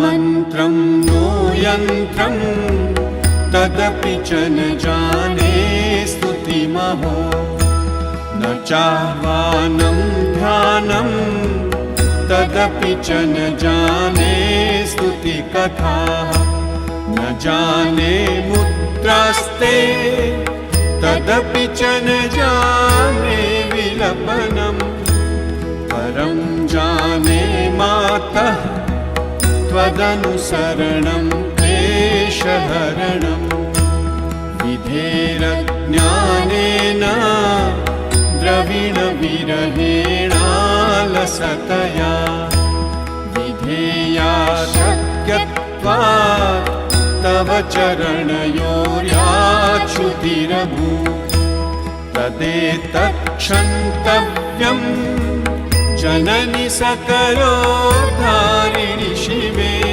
मन्त्रं नो यन्त्रं तदपि च न जाने स्तुतिमहो न चाह्वानं ध्यानं तदपि च न जाने स्तुतिकथाः न जाने मुद्रास्ते तदपि च न जाने विलपनम् परं जाने मातः त्वदनुसरणं क्लेशहरणं विधेरज्ञानेन द्रविणविरहेणालसतया विधेया शक्यत्वात् तव चरणयोर्याच्युतिरभूत् तदेतत्क्षन्तव्यं जननि सकलोद्धारिणि शिवे।